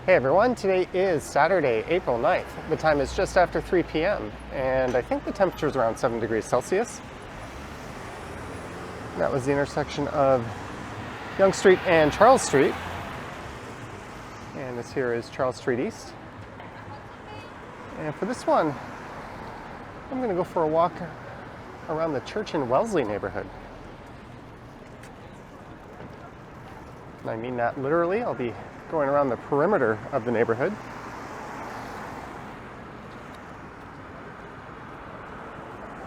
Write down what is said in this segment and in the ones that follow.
Hey everyone, today is Saturday, April 9th. The time is just after 3 p.m. and I think the temperature is around 7 degrees Celsius. That was the intersection of Yonge Street and Charles Street. And this here is Charles Street East. And for this one, I'm going to go for a walk around the Church Wellesley neighborhood. And I mean that literally. I'll be going around the perimeter of the neighborhood.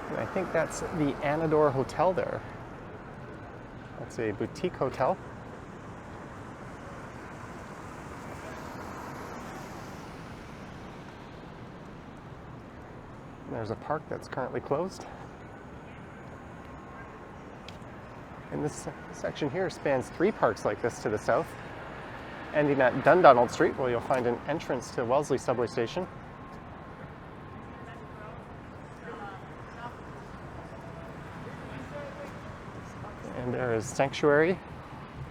And I think that's the Anador Hotel there. That's a boutique hotel. And there's a park that's currently closed. And this section here spans 3 parks like this to the south, ending at Dundonald Street, where you'll find an entrance to Wellesley subway station. And there is Sanctuary.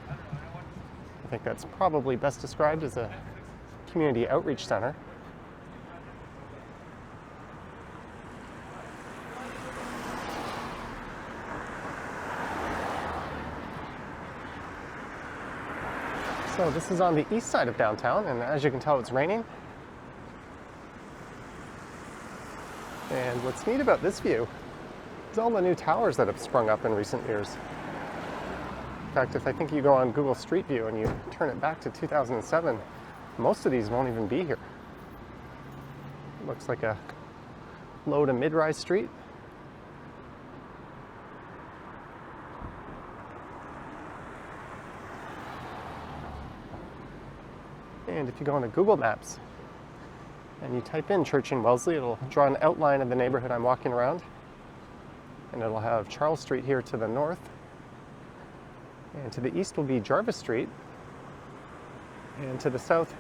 I think that's probably best described as a community outreach center. So this is on the east side of downtown, and as you can tell, it's raining. And what's neat about this view is all the new towers that have sprung up in recent years. In fact, if I think you go on Google Street View and you turn it back to 2007, most of these won't even be here. It looks like a low to mid-rise street. And if you go into Google Maps and you type in Church Wellesley, it'll draw an outline of the neighborhood I'm walking around. And it'll have Charles Street here to the north. And to the east will be Jarvis Street. And to the south,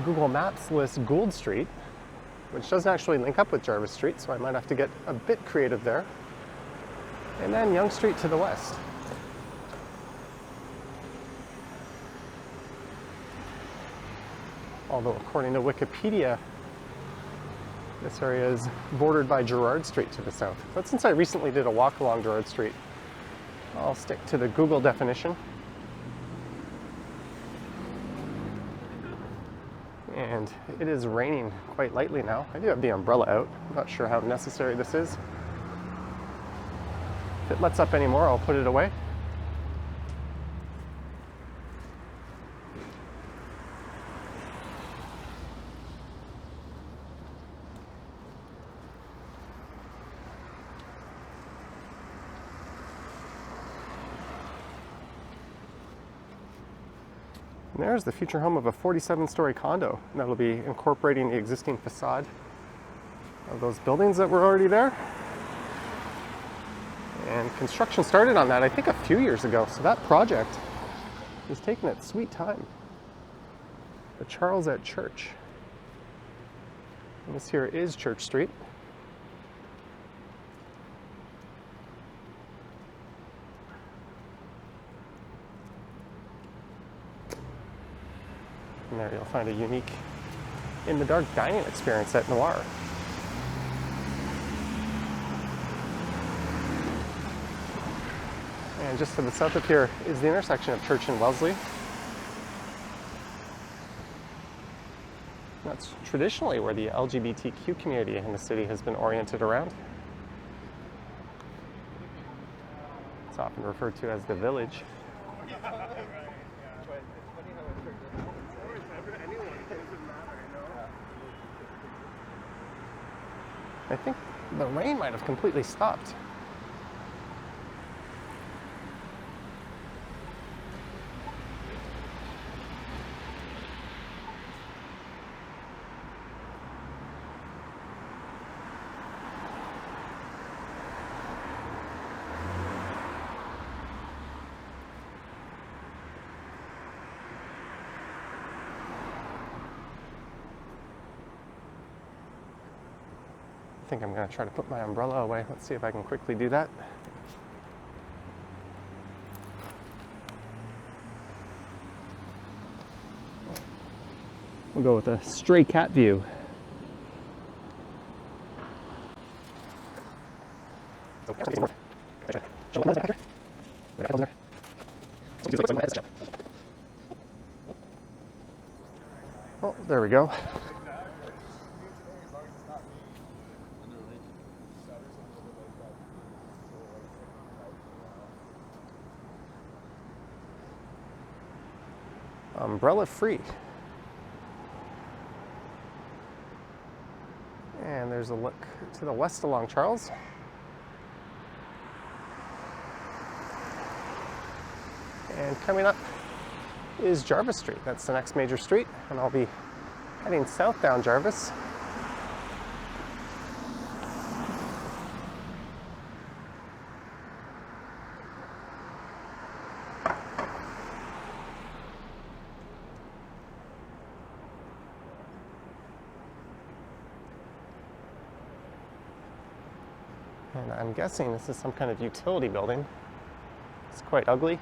Google Maps lists Gould Street, which doesn't actually link up with Jarvis Street, so I might have to get a bit creative there. And then Yonge Street to the west. Although according to Wikipedia, this area is bordered by Gerrard Street to the south. But since I recently did a walk along Gerrard Street, I'll stick to the Google definition. And it is raining quite lightly now. I do have the umbrella out. I'm not sure how necessary this is. If it lets up anymore, I'll put it away. And there's the future home of a 47-story condo that'll be incorporating the existing facade of those buildings that were already there. And construction started on that, I think, a few years ago, so that project is taking its sweet time. The Charles at Church. And this here is Church Street. And there you'll find a unique in-the-dark dining experience at Noir. And just to the south of here is the intersection of Church and Wellesley. That's traditionally where the LGBTQ community in the city has been oriented around. It's often referred to as the Village. I think the rain might have completely stopped. I think I'm going to try to put my umbrella away. Let's see if I can quickly do that. We'll go with a stray cat view. Oh, there we go. Umbrella free. And there's a look to the west along Charles. And coming up is Jarvis Street. That's the next major street, and I'll be heading south down Jarvis. And I'm guessing this is some kind of utility building. It's quite ugly.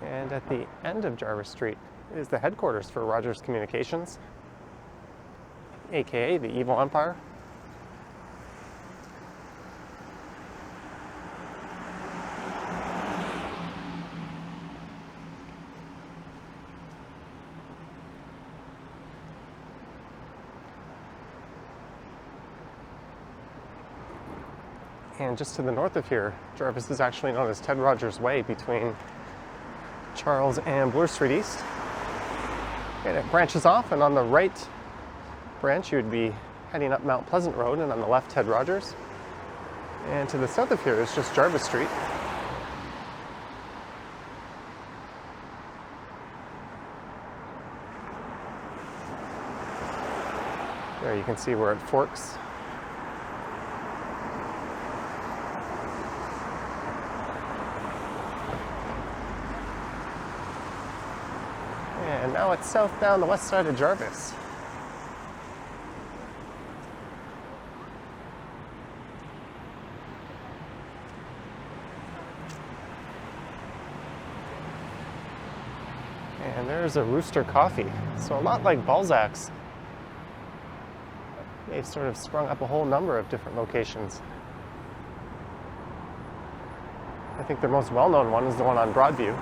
And at the end of Jarvis Street is the headquarters for Rogers Communications, aka the Evil Empire. And just to the north of here, Jarvis is actually known as Ted Rogers Way between Charles and Bloor Street East. And it branches off, and on the right branch you would be heading up Mount Pleasant Road, and on the left Ted Rogers. And to the south of here is just Jarvis Street. There you can see where it forks. And now it's south down the west side of Jarvis. And there's a Rooster Coffee. So a lot like Balzac's, they've sort of sprung up a whole number of different locations. I think their most well-known one is the one on Broadview.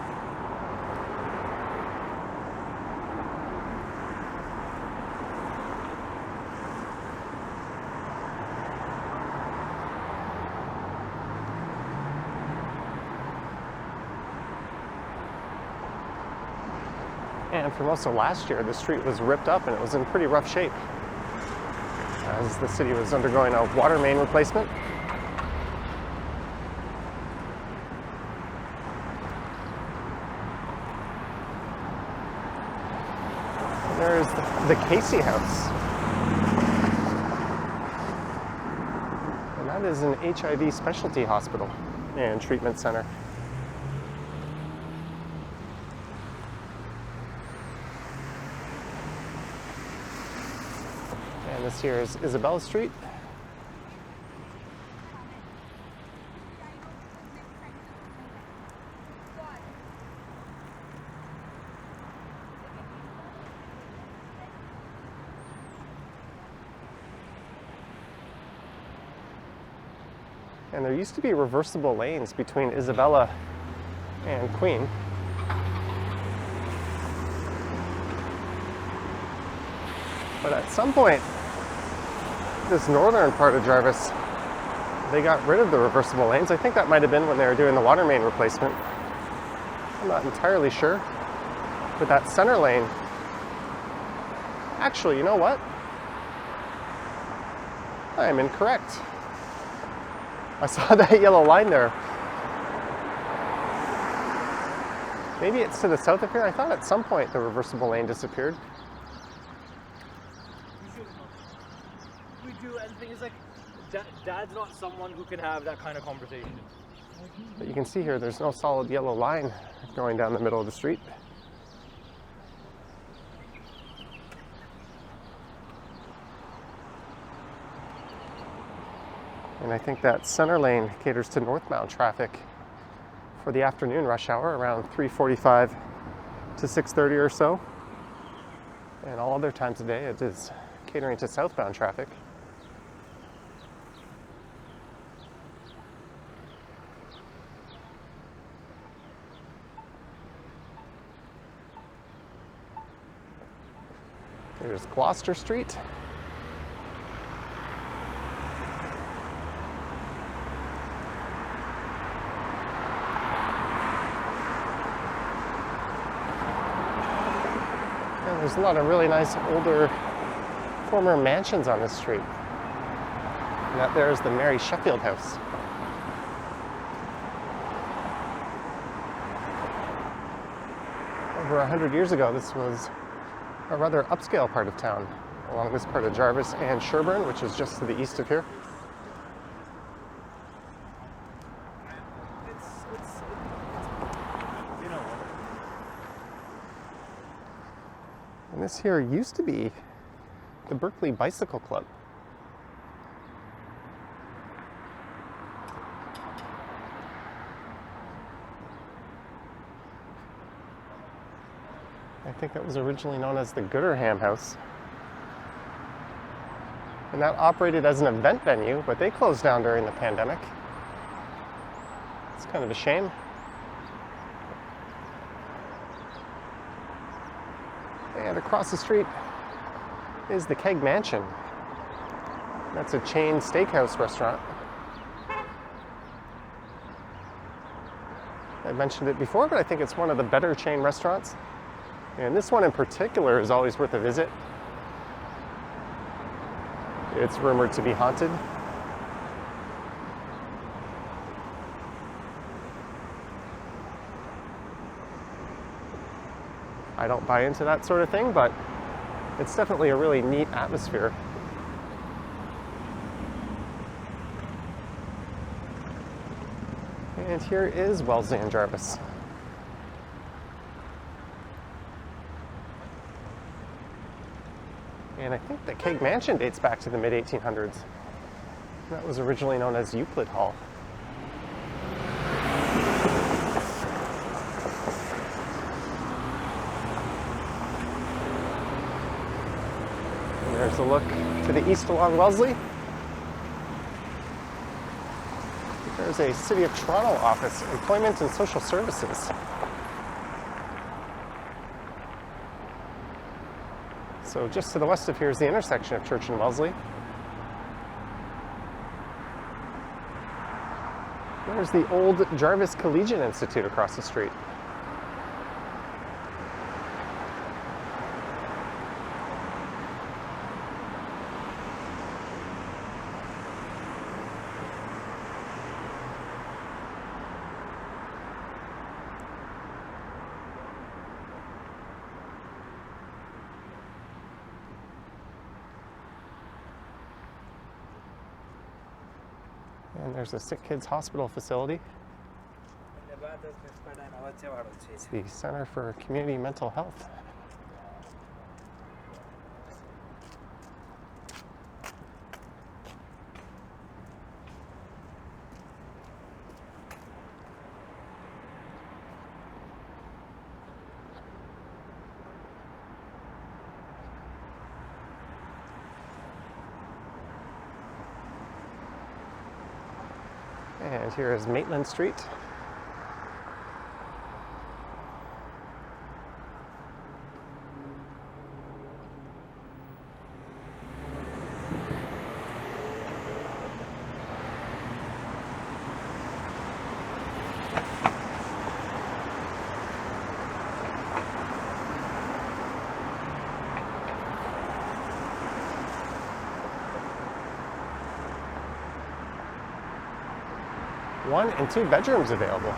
And for most of last year, the street was ripped up and it was in pretty rough shape as the city was undergoing a water main replacement. And there's the Casey House. And that is an HIV specialty hospital and treatment center. And this here is Isabella Street. And there used to be reversible lanes between Isabella and Queen. But at some point, this northern part of Jarvis, they got rid of the reversible lanes. I think that might have been when they were doing the water main replacement. I'm not entirely sure. But that center lane, actually, you know what? I am incorrect. I saw that yellow line there. Maybe it's to the south of here. I thought at some point the reversible lane disappeared. We do, and the thing is, like, Dad's not someone who can have that kind of conversation. But you can see here, there's no solid yellow line going down the middle of the street. And I think that center lane caters to northbound traffic for the afternoon rush hour around 3:45 to 6:30 or so. And all other times of day it is catering to southbound traffic. There's Gloucester Street. And there's a lot of really nice older former mansions on this street. And that there is the Mary Sheffield House. Over 100 years ago, this was a rather upscale part of town, along this part of Jarvis and Sherburne, which is just to the east of here. And this here used to be the Berkeley Bicycle Club. I think that was originally known as the Gooderham House. And that operated as an event venue, but they closed down during the pandemic. It's kind of a shame. And across the street is the Keg Mansion. That's a chain steakhouse restaurant. I mentioned it before, but I think it's one of the better chain restaurants. And this one in particular is always worth a visit. It's rumored to be haunted. I don't buy into that sort of thing, but it's definitely a really neat atmosphere. And here is Wellesley and Jarvis. And I think the Keg Mansion dates back to the mid-1800s. That was originally known as Euclid Hall. And there's a look to the east along Wellesley. There's a City of Toronto office, Employment and Social Services. So just to the west of here is the intersection of Church and Wellesley. There's the old Jarvis Collegiate Institute across the street. And there's a sick kids hospital facility. It's the Center for Community Mental Health. And here is Maitland Street. One and two bedrooms available.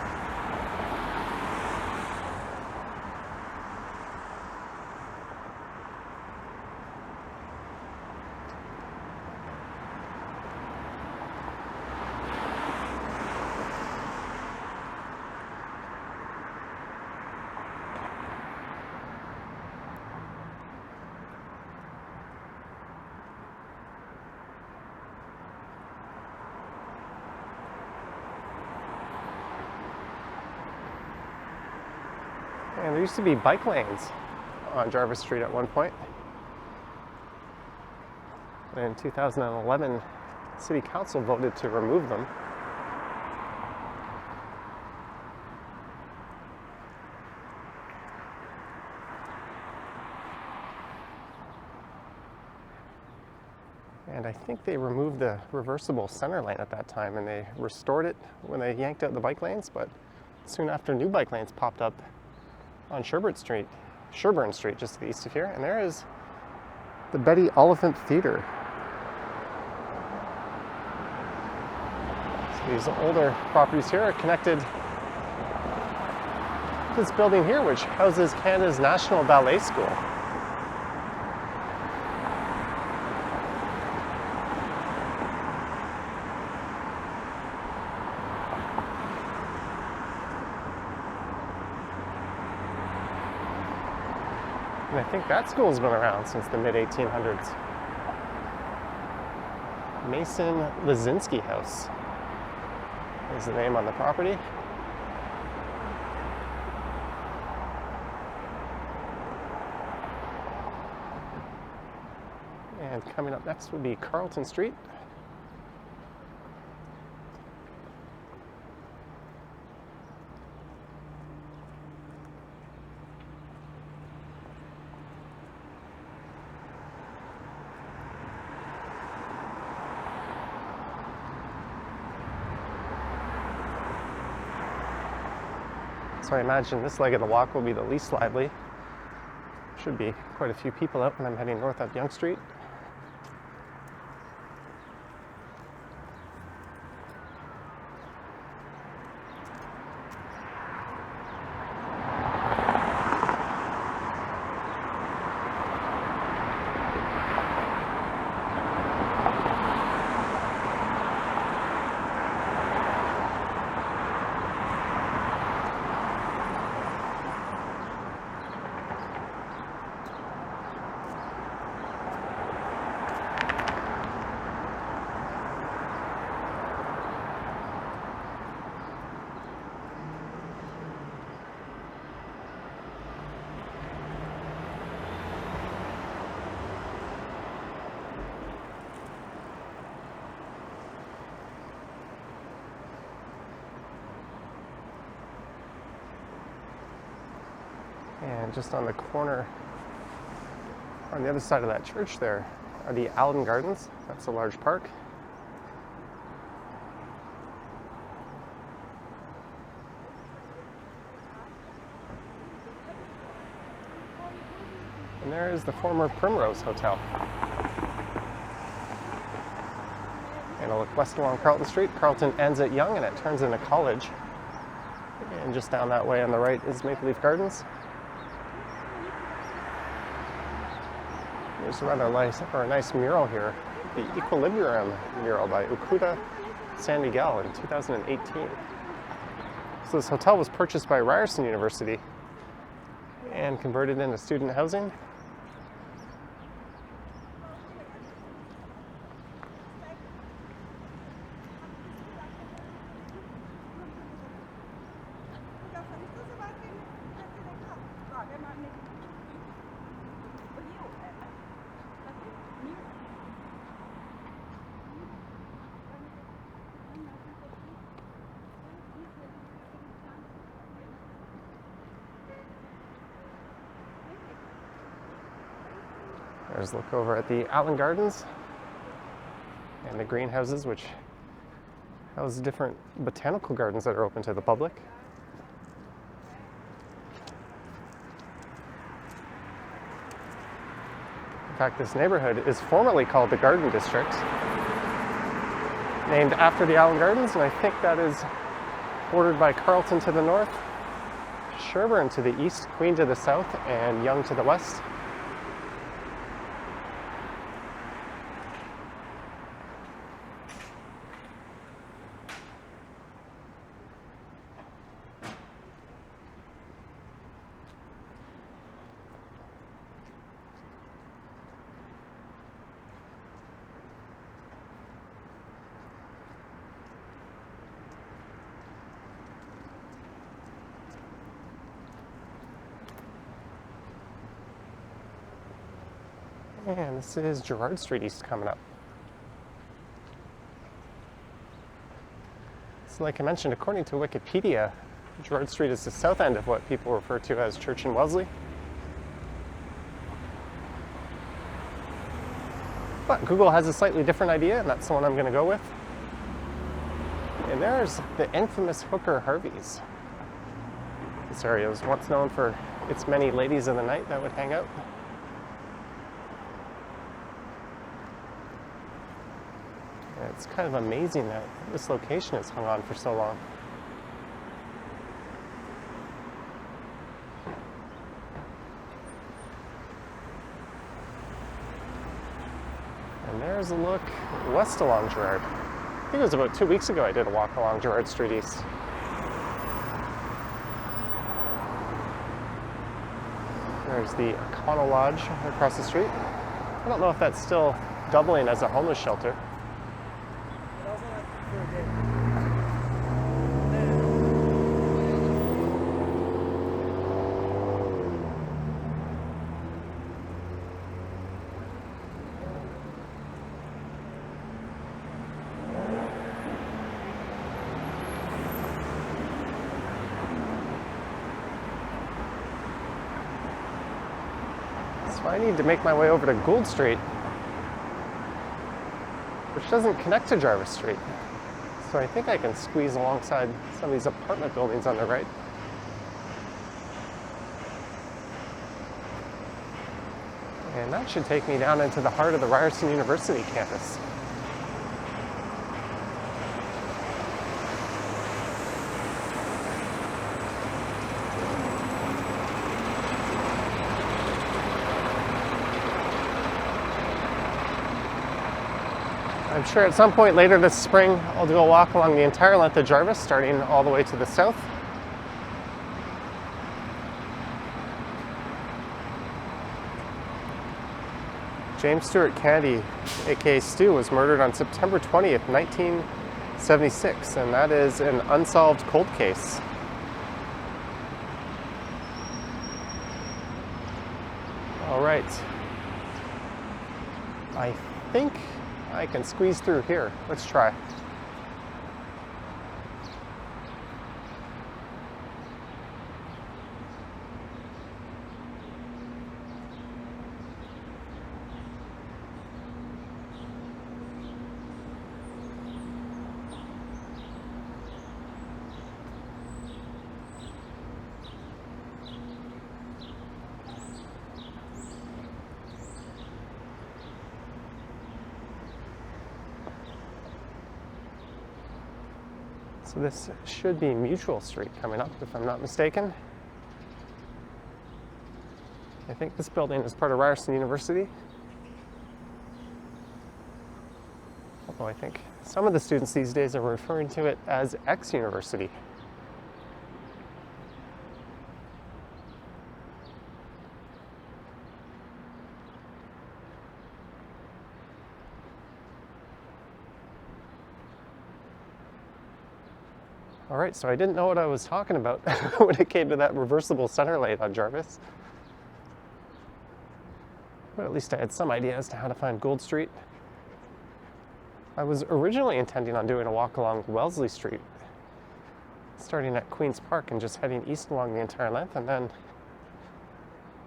And there used to be bike lanes on Jarvis Street at one point. In 2011, City Council voted to remove them. And I think they removed the reversible center lane at that time, and they restored it when they yanked out the bike lanes, but soon after, new bike lanes popped up on Sherburne Street, just to the east of here. And there is the Betty Oliphant Theater. So these older properties here are connected to this building here, which houses Canada's National Ballet School. And I think that school's been around since the mid-1800s. Mason Lazinski House is the name on the property. And coming up next would be Carlton Street. So I imagine this leg of the walk will be the least lively. Should be quite a few people out when I'm heading north up Yonge Street. And just on the corner, on the other side of that church there, are the Allen Gardens. That's a large park. And there is the former Primrose Hotel. And I'll look west along Carlton Street. Carlton ends at Yonge and it turns into College. And just down that way on the right is Maple Leaf Gardens. There's a rather nice mural here, the Equilibrium mural by Okuda San Miguel in 2018. So this hotel was purchased by Ryerson University and converted into student housing. There's a look over at the Allen Gardens and the greenhouses, which house different botanical gardens that are open to the public. In fact, this neighborhood is formerly called the Garden District, named after the Allen Gardens, and I think that is bordered by Carlton to the north, Sherburne to the east, Queen to the south, and Yonge to the west. And this is Gerrard Street East coming up. So like I mentioned, according to Wikipedia, Gerrard Street is the south end of what people refer to as Church Wellesley. But Google has a slightly different idea, and that's the one I'm going to go with. And there's the infamous hooker Harvey's. This area was once known for its many ladies of the night that would hang out. And it's kind of amazing that this location has hung on for so long. And there's a look west along Gerrard. I think it was about 2 weeks ago I did a walk along Gerrard Street East. There's the Econo Lodge across the street. I don't know if that's still doubling as a homeless shelter. So I need to make my way over to Gould Street, which doesn't connect to Jarvis Street. So I think I can squeeze alongside some of these apartment buildings on the right. And that should take me down into the heart of the Ryerson University campus. I'm sure at some point later this spring, I'll do a walk along the entire length of Jarvis, starting all the way to the south. James Stewart Kennedy, aka Stu, was murdered on September 20th, 1976, and that is an unsolved cold case. All right. I think I can squeeze through here. Let's try. So this should be Mutual Street coming up, if I'm not mistaken. I think this building is part of Ryerson University. Although I think some of the students these days are referring to it as X-University. All right, so I didn't know what I was talking about when it came to that reversible center light on Jarvis. But at least I had some idea as to how to find Gould Street. I was originally intending on doing a walk along Wellesley Street, starting at Queen's Park and just heading east along the entire length, and then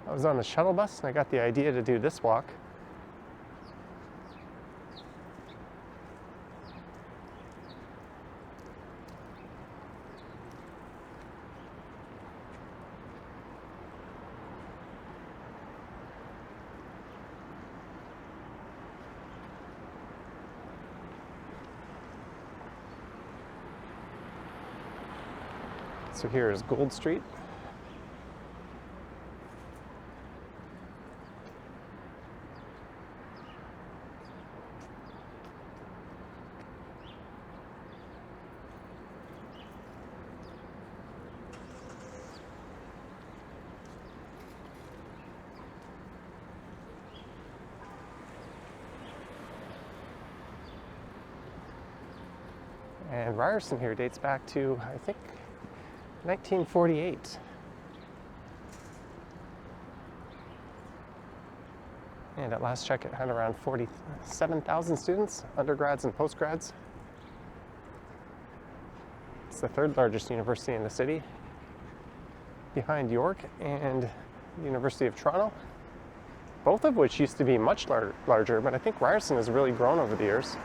I was on the shuttle bus and I got the idea to do this walk. So here is Gould Street. And Ryerson here dates back to, I think, 1948. And at last check, it had around 47,000 students, undergrads and postgrads. It's the third largest university in the city, behind York and the University of Toronto, both of which used to be much larger, but I think Ryerson has really grown over the years.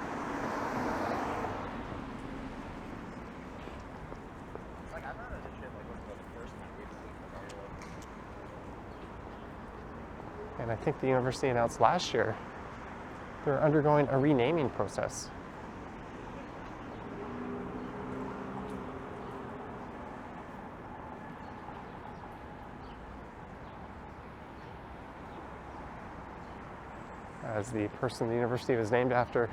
And I think the university announced last year they're undergoing a renaming process. As the person the university was named after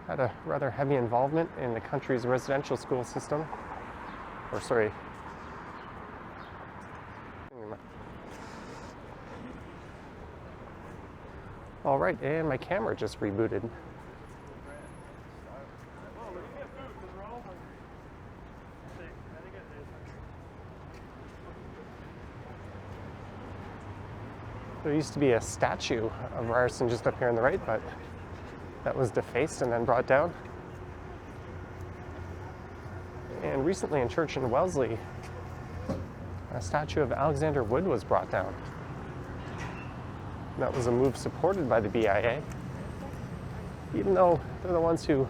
had a rather heavy involvement in the country's residential school system. Or sorry. All right, and my camera just rebooted. There used to be a statue of Ryerson just up here on the right, but that was defaced and then brought down. And recently in Church Wellesley, a statue of Alexander Wood was brought down. That was a move supported by the BIA, even though they're the ones who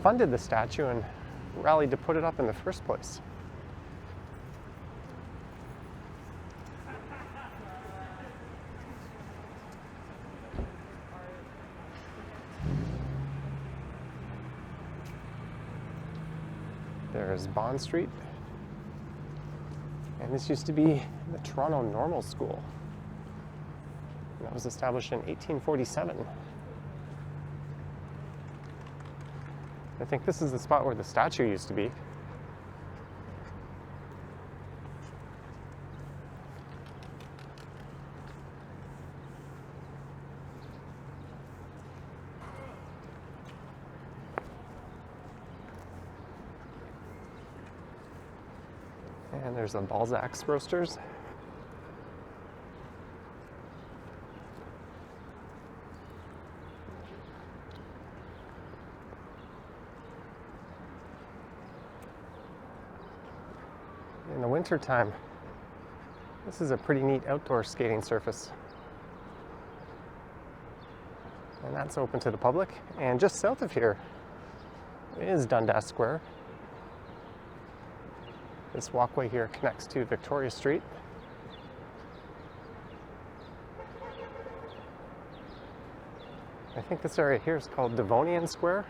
funded the statue and rallied to put it up in the first place. There's Bond Street, and this used to be the Toronto Normal School. That was established in 1847. I think this is the spot where the statue used to be. And there's the Balzac's Roasters. In the winter time, this is a pretty neat outdoor skating surface. And that's open to the public. And just south of here is Dundas Square. This walkway here connects to Victoria Street. I think this area here is called Devonian Square.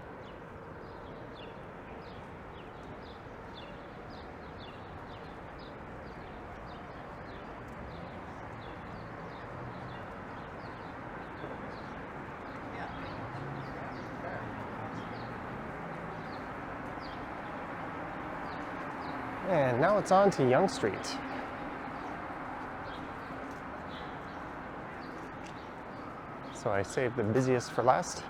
And now it's on to Yonge Street. So I saved the busiest for last.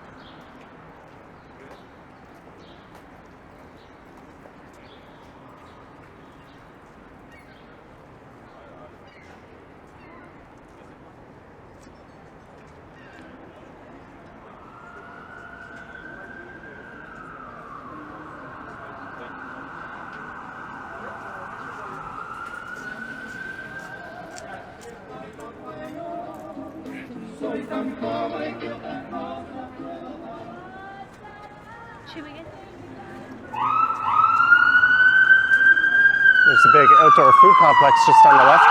There's a big outdoor food complex just on the left.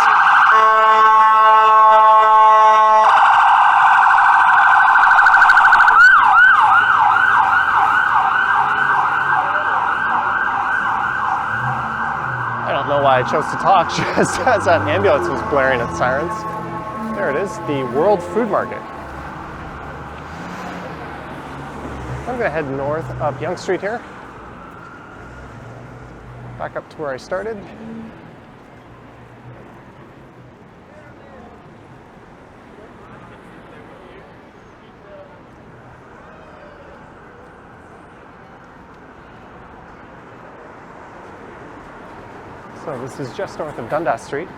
I don't know why I chose to talk just as that ambulance was blaring its sirens. There it is, the World Food Market. I'm going to head north up Yonge Street here. Back up to where I started. So this is just north of Dundas Street.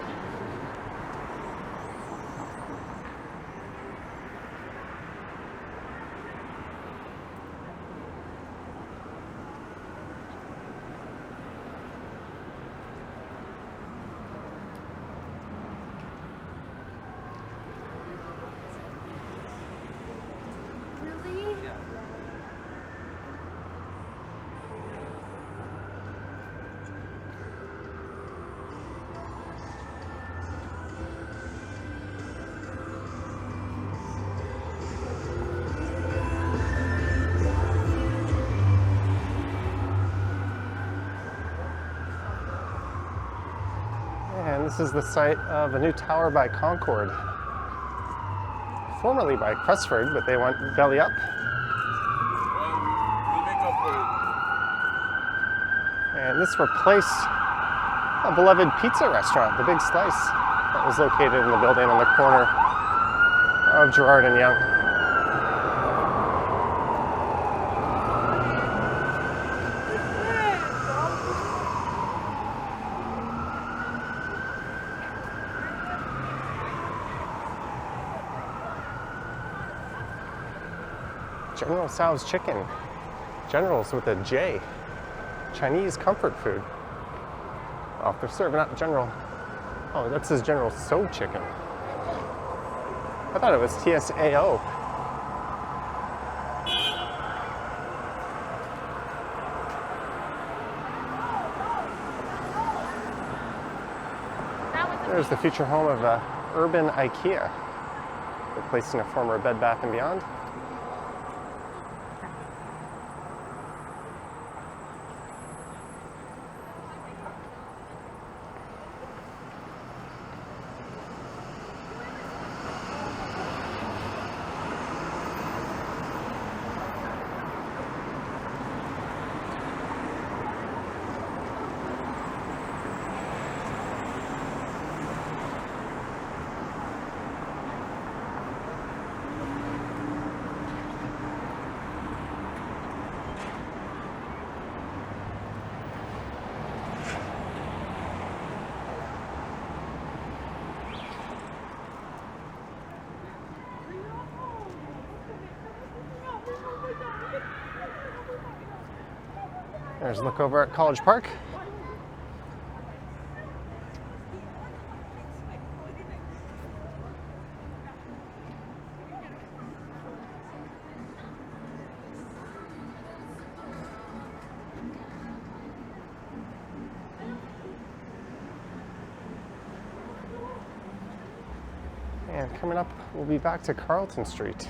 And this is the site of a new tower by Concord. Formerly by Crestford, but they went belly up. We'll make up for it. And this replaced a beloved pizza restaurant, the Big Slice, that was located in the building on the corner of Gerrard and Yonge. General Tso's Chicken. General's with a J. Chinese comfort food. Oh, they're serving up General. Oh, that says General Tso Chicken. I thought it was TSAO. There's the future home of Urban IKEA, replacing a former Bed Bath & Beyond. There's a look over at College Park. And coming up, we'll be back to Carlton Street.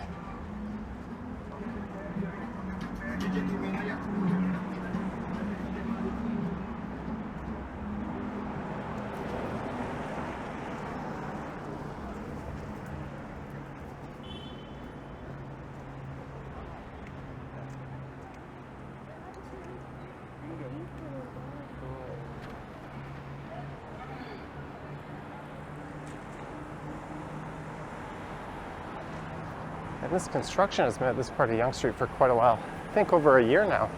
And this construction has been at this part of Yonge Street for quite a while. I think over a year now.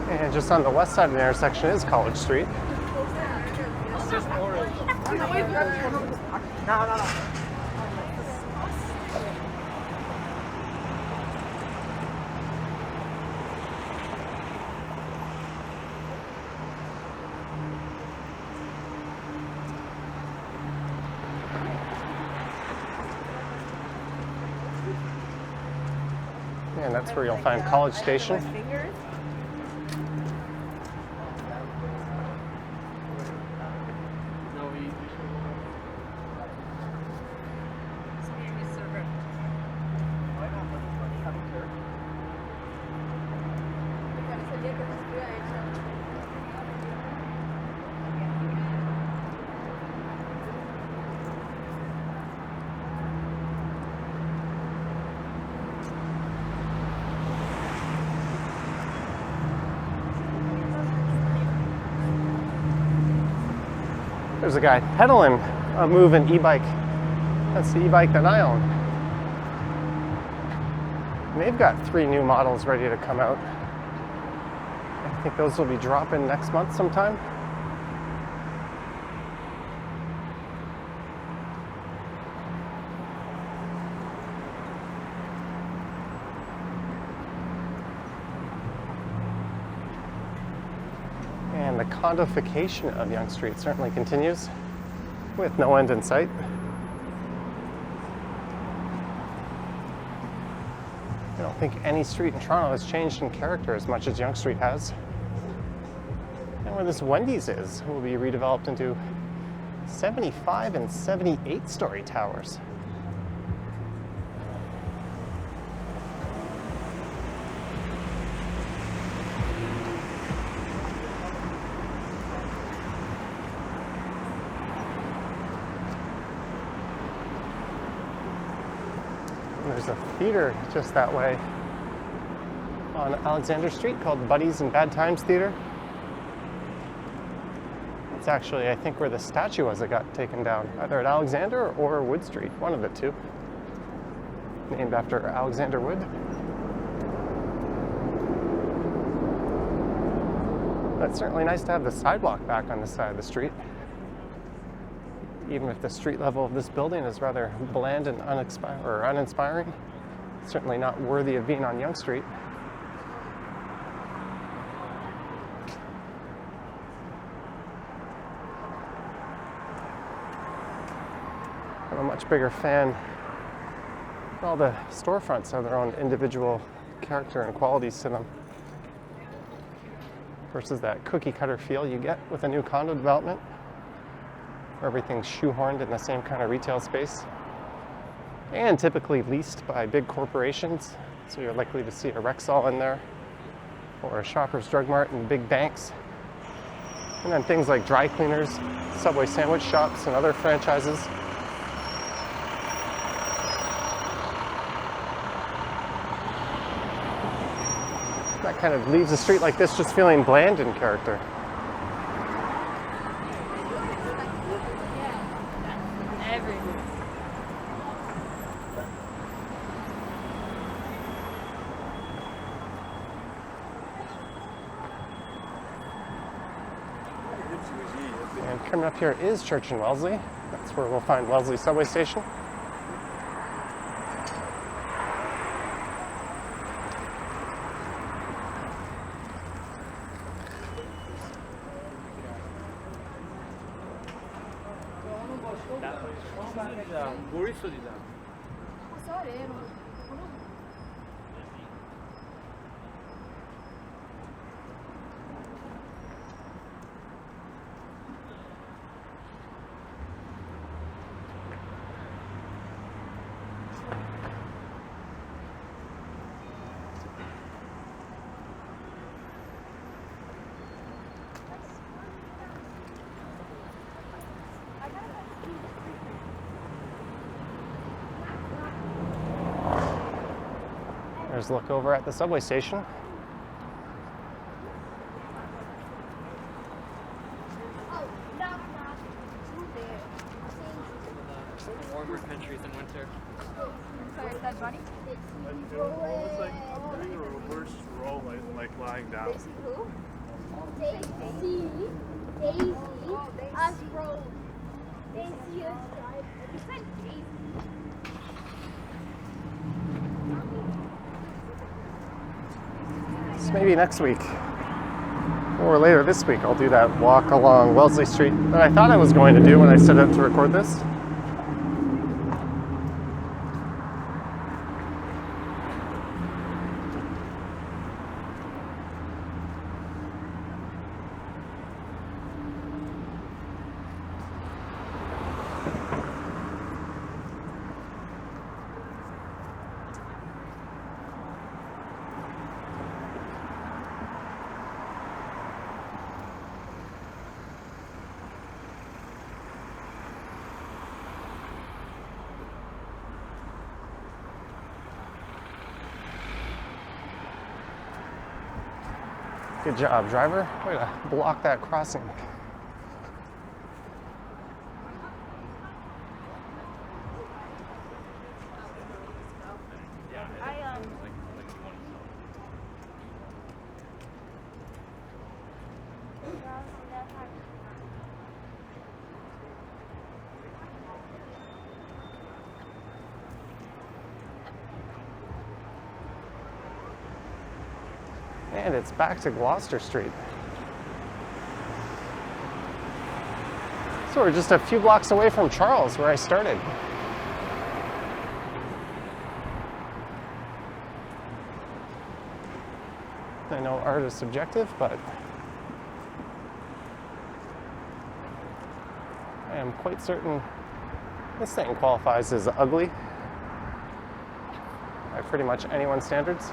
And just on the west side of the intersection is College Street. It's just orange. And that's where you'll find College Station. There's a guy pedaling a moving e-bike. That's the e-bike that I own. And they've got 3 new models ready to come out. I think those will be dropping next month sometime. And And the condification of Yonge Street certainly continues with no end in sight. I don't think any street in Toronto has changed in character as much as Yonge Street has. And where this Wendy's is will be redeveloped into 75 and 78-story towers. There's a theater just that way on Alexander Street called Buddies and Bad Times Theater. It's actually, I think, where the statue was that got taken down, either at Alexander or Wood Street, one of the two, named after Alexander Wood. But it's certainly nice to have the sidewalk back on this side of the street. Even if the street level of this building is rather bland and uninspiring, certainly not worthy of being on Yonge Street. I'm a much bigger fan. All the storefronts have their own individual character and qualities to them, versus that cookie cutter feel you get with a new condo development, where everything's shoehorned in the same kind of retail space and typically leased by big corporations. So you're likely to see a Rexall in there or a Shoppers Drug Mart and big banks. And then things like dry cleaners, Subway sandwich shops, and other franchises. That kind of leaves a street like this just feeling bland in character. And coming up here is Church Wellesley. That's where we'll find Wellesley subway station. There's a look over at the subway station. Warmer countries in winter. Sorry, is that funny? It's like doing a reverse roll, like lying down. Who? Daisy. Daisy. Us roll. Daisy us drive. You said Daisy. So maybe next week or later this week I'll do that walk along Wellesley Street that I thought I was going to do when I set out to record this. Good job, driver. Way to block that crossing. And it's back to Gloucester Street. So we're just a few blocks away from Charles, where I started. I know art is subjective, but I am quite certain this thing qualifies as ugly by pretty much anyone's standards.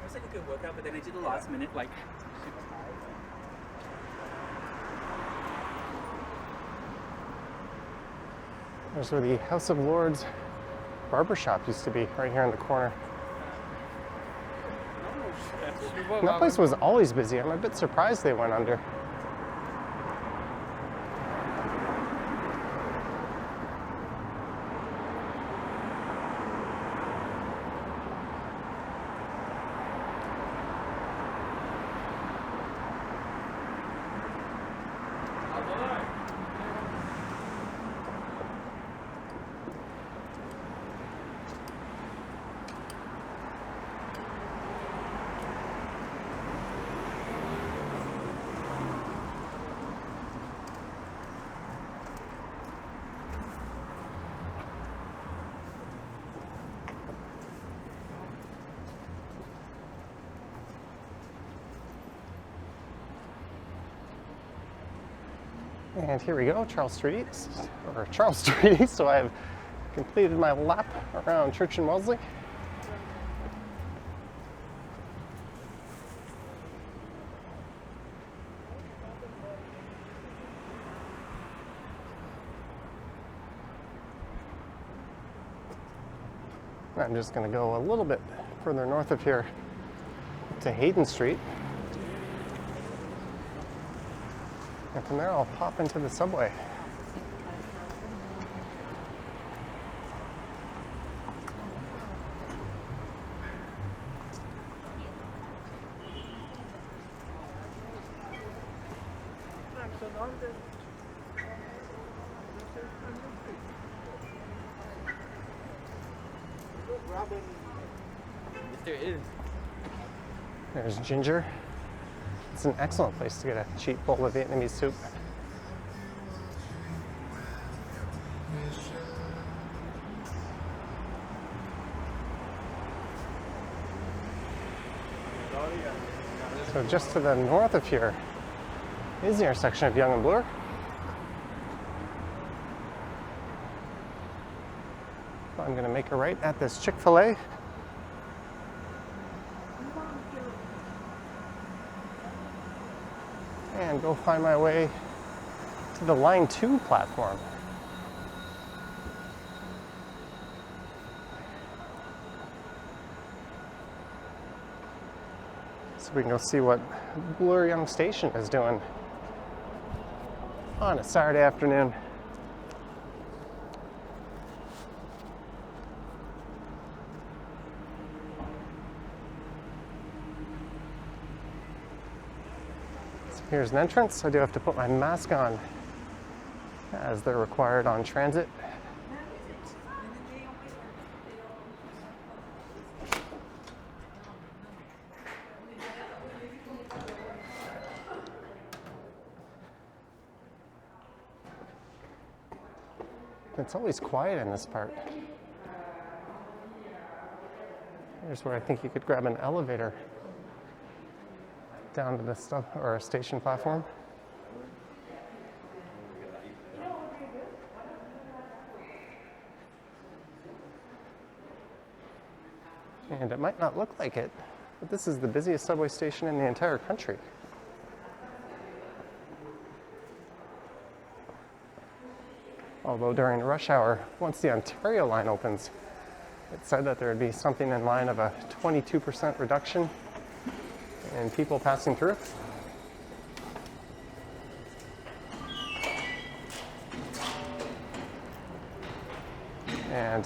It's like a good workout, but then I did the last minute, like, There's where the House of Lords barbershop used to be, right here in the corner. And that place was always busy. I'm a bit surprised they went under. And here we go, Charles Street East, or Charles Street East. So I've completed my lap around Church and Wellesley. I'm just going to go a little bit further north of here to Hayden Street. And from there, I'll pop into the subway. if there is. There's Ginger. It's an excellent place to get a cheap bowl of Vietnamese soup. So just to the north of here is the intersection of Yonge and Bloor. I'm going to make a right at this Chick-fil-A. And go find my way to the Line 2 platform. So we can go see what Bloor-Yonge Station is doing on a Saturday afternoon. Here's an entrance. I do have to put my mask on as they're required on transit. It's always quiet in this part. Here's where I think you could grab an elevator down to the station platform. And it might not look like it, but this is the busiest subway station in the entire country. Although during rush hour, once the Ontario line opens, it said that there would be something in line of a 22% reduction in people passing through. And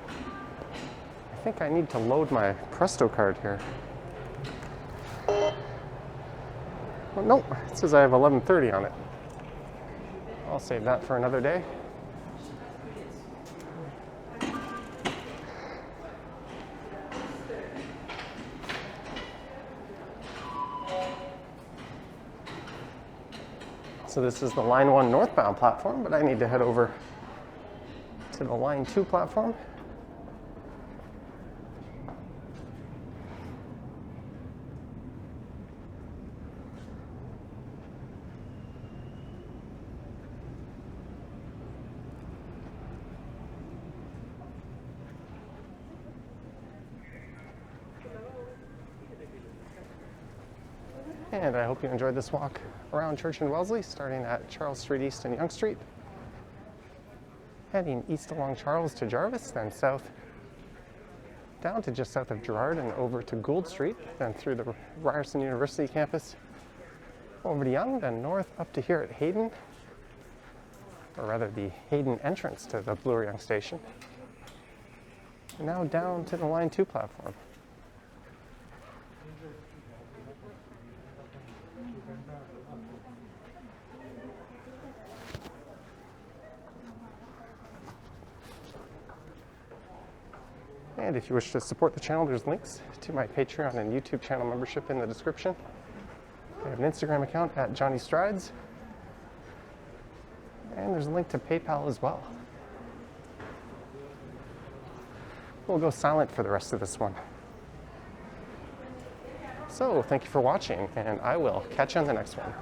I think I need to load my Presto card here. Well, nope, it says I have 11:30 on it. I'll save that for another day. So this is the Line 1 northbound platform, but I need to head over to the Line 2 platform. And I hope you enjoyed this walk around Church and Wellesley, starting at Charles Street East and Yonge Street, heading east along Charles to Jarvis, then south down to just south of Gerrard and over to Gould Street, then through the Ryerson University campus, over to Yonge, then north up to here at Hayden, or rather the Hayden entrance to the Bloor-Yonge Station, and now down to the Line 2 platform. And if you wish to support the channel, there's links to my Patreon and YouTube channel membership in the description. I have an Instagram account at Johnny Strides. And there's a link to PayPal as well. We'll go silent for the rest of this one. So thank you for watching, and I will catch you on the next one.